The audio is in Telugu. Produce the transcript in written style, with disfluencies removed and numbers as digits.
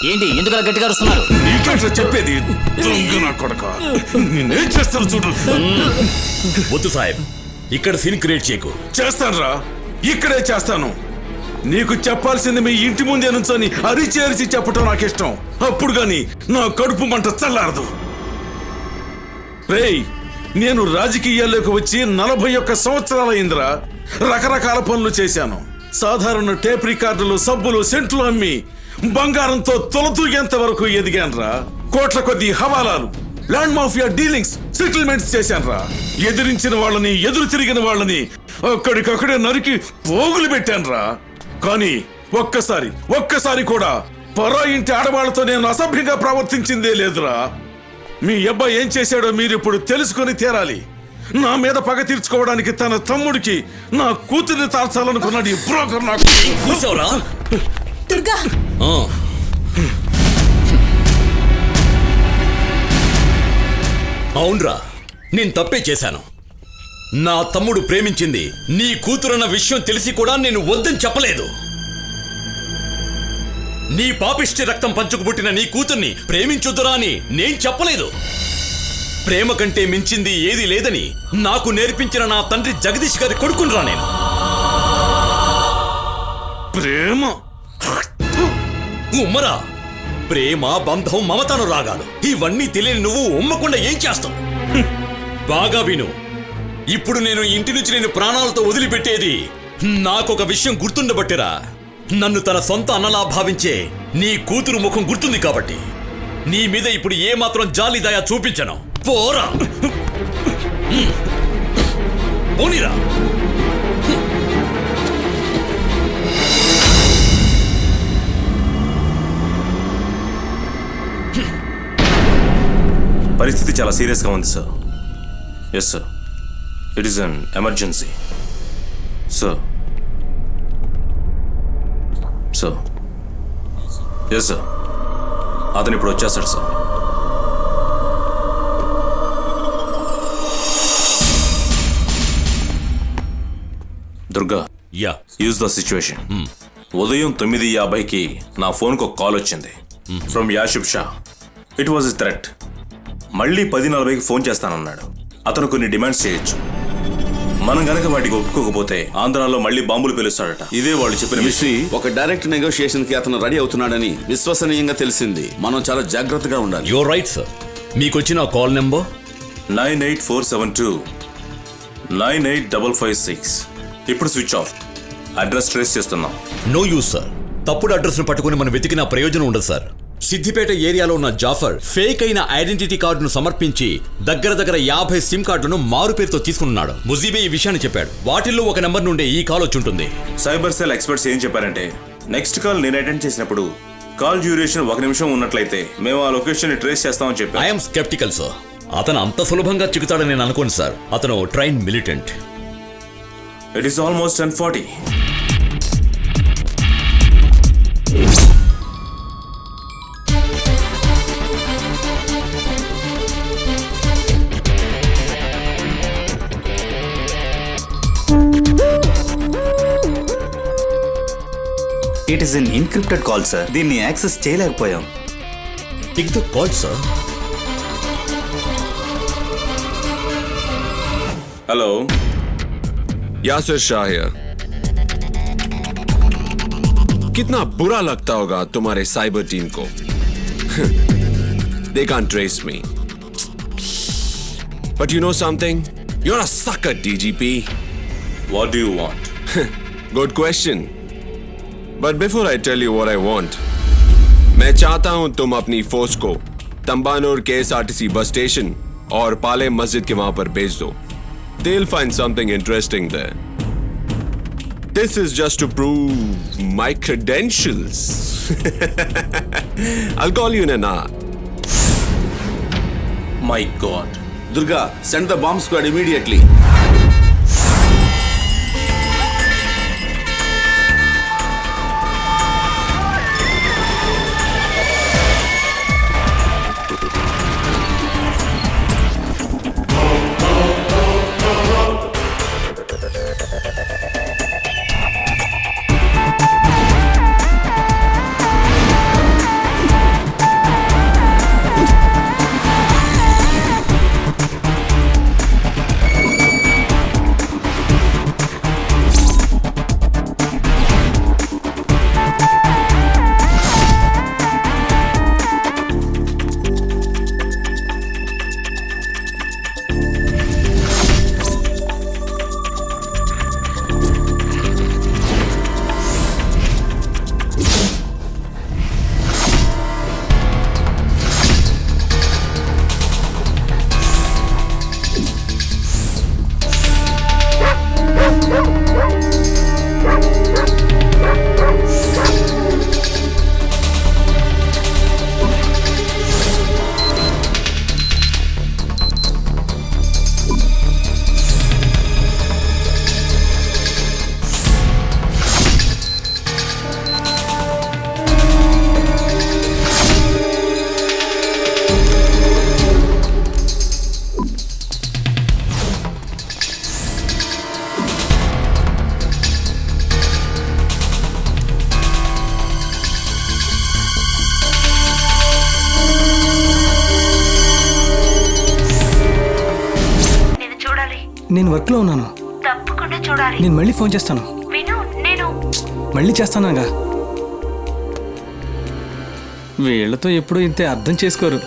ఏంటి ఎందుకు అలా గట్టిగా అరుస్తున్నారు? నీకేంటో చెప్పేది దొంగ నా కొడక. నేనేం చేస్తాను చూడు. వద్దు సాహెబ్, ఇక్కడ సీన్ క్రియేట్ చేయకు. చేస్తానురా, ఇక్కడే చేస్తాను. నీకు చెప్పాల్సింది మీ ఇంటి ముందే నుంచొని అరిచి చెప్పటం నాకు ఇష్టం. అప్పుడు గాని నా కడుపు మంట చల్లారదు. రేయ్, నేను రాజకీయాల్లోకి వచ్చి 41 సంవత్సరాలైందిరా. రకరకాల పనులు చేశాను. సాధారణ టేప్ రికార్డులు, సబ్బులు, సెంట్లు అమ్మి బంగారంతో తొలతూగేంత వరకు ఎదిగాన్రా. కోట్ల కొద్ది హవాలాలు, ల్యాండ్ మాఫియా డీలింగ్స్, సెటిల్మెంట్స్ చేశాన్రా. ఎదిరించిన వాళ్ళని, ఎదురు తిరిగిన వాళ్ళని అక్కడికక్కడే నరికి పోగులు పెట్టాన్రా. కానీ ఒక్కసారి కూడా పరా ఇంటి ఆడవాళ్లతో నేను అసభ్యంగా ప్రవర్తించిందే లేదురా. మీ అబ్బాయి ఏం చేశాడో మీరిప్పుడు తెలుసుకొని తీరాలి. నా మీద పగ తీర్చుకోవడానికి తన తమ్ముడికి నా కూతుర్ని తాల్చాలనుకున్నాడు ఈ బ్రోకర్. నాకు కూర్చోరా. దుర్గా, అవునరా, నేను తప్పే చేశాను. నా తమ్ముడు ప్రేమించింది నీ కూతురన్న విషయం తెలిసి కూడా నేను వద్దని చెప్పలేదు. నీ పాపిష్టి రక్తం పంచుకు పుట్టిన నీ కూతుర్ని ప్రేమించొద్దురా అని నేను చెప్పలేదు. ప్రేమ కంటే మించింది ఏది లేదని నాకు నేర్పించిన నా తండ్రి జగదీష్ గారి కొడుకునరా నేను. ప్రేమ ఉమ్మరా. ప్రేమ, బంధం, మమతను రాగాలు ఇవన్నీ తెలియని నువ్వు ఉమ్మకుండా ఏం చేస్తావు? బాగా విను. ఇప్పుడు నేను ఇంటి నుంచి నేను ప్రాణాలతో వదిలిపెట్టేది నాకొక విషయం గుర్తుండబట్టిరా. నన్ను తన సొంత అన్నలా భావించే నీ కూతురు ముఖం గుర్తుంది కాబట్టి నీ మీద ఇప్పుడు ఏమాత్రం జాలి దయ చూపించను. పోరా, పోనీరా. పరిస్థితి చాలా సీరియస్గా ఉంది sir. Yes sir, it is an emergency sir. Sir, yes sir, అతను ఇప్పుడు వచ్చేస్తాడు sir. Durga, yeah, use the situation. ఉదయం 9:50కి నా ఫోన్కి ఒక కాల్ వచ్చింది from Yashib Shah. It was a threat. మళ్ళీ 10:40కి ఫోన్ చేస్తానన్నాడు. అతను కొన్ని డిమాండ్స్ చేయొచ్చు. మనం గనక వాటికి ఒప్పుకోకపోతే ఆంధ్రాలో మళ్ళీ బాంబులు పేలుస్తాడట. ఇదే వాళ్ళు చెప్పిన విషయం. ఒక డైరెక్ట్ నెగోషియేషన్ కి అతను రెడీ అవుతున్నాడని విశ్వసనీయంగా తెలిసింది. మనం చాలా జాగ్రత్తగా ఉండాలి. Your right sir. మీకు వచ్చిన కాల్ నెంబర్ 9847298556. ఇప్పుడు స్విచ్ ఆఫ్. అడ్రస్ ట్రేస్ చేస్తున్నాం. No use sir. తప్పుడు అడ్రస్ ను పట్టుకుని మనం వెతికిన ప్రయోజనం ఉండదు సార్. సిద్దిపేట ఏరియాలో ఉన్న జాఫర్ ఫేక్ అయిన ఐడెంటిటీ కార్డును సమర్పించి దగ్గర 50 సిమ్ కార్డులను మారు పేరుతో తీసుకున్నాడు. ముజీబే ఈ విషయాన్ని చెప్పాడు. వాటిల్లో ఒక నెంబర్ నుండి ఈ కాల్ వచ్చి ఉంటుంది. సైబర్ సెల్ ఎక్స్పర్ట్స్ ఏం చెప్పారంటే, నెక్స్ట్ కాల్ నేను అటెండ్ చేసినప్పుడు కాల్ డ్యూరేషన్ 1 నిమిషం ఉన్నట్లయితే మేము ఆ లొకేషన్ ని ట్రేస్ చేస్తామని చెప్పారు. I'm skeptical sir. అతను అంత సులభంగా చిక్కుతాడని నేను అనుకోను సార్. అతను train militant. It is almost 10:40. It is an encrypted call sir. దీన్ని యాక్సెస్ చేయలేకపోయాం. Take the call sir. Hello, Yasir Shah here. कितना बुरा लगता होगा तुम्हारे साइबर टीम को. They can't trace me. But you know something? You're a sucker, DGP. what do you want? Good question. But before I tell you what I want, मैं चाहता हूं तुम अपनी फोर्स को तंबानूर KSRTC बस स्टेशन और पाले मस्जिद के वहां पर भेज दो. They'll find something interesting there. This is just to prove my credentials. I'll call you in an hour. My God. Durga, send the bomb squad immediately. నేను వర్క్లో ఉన్నాను. తప్పకుండా చూడాలి. నేను మళ్ళీ ఫోన్ చేస్తాను. విను, నేను మళ్ళీ చేస్తానాగా. వీళ్ళతో ఎప్పుడూ ఇంతే అర్థం చేసుకోరు.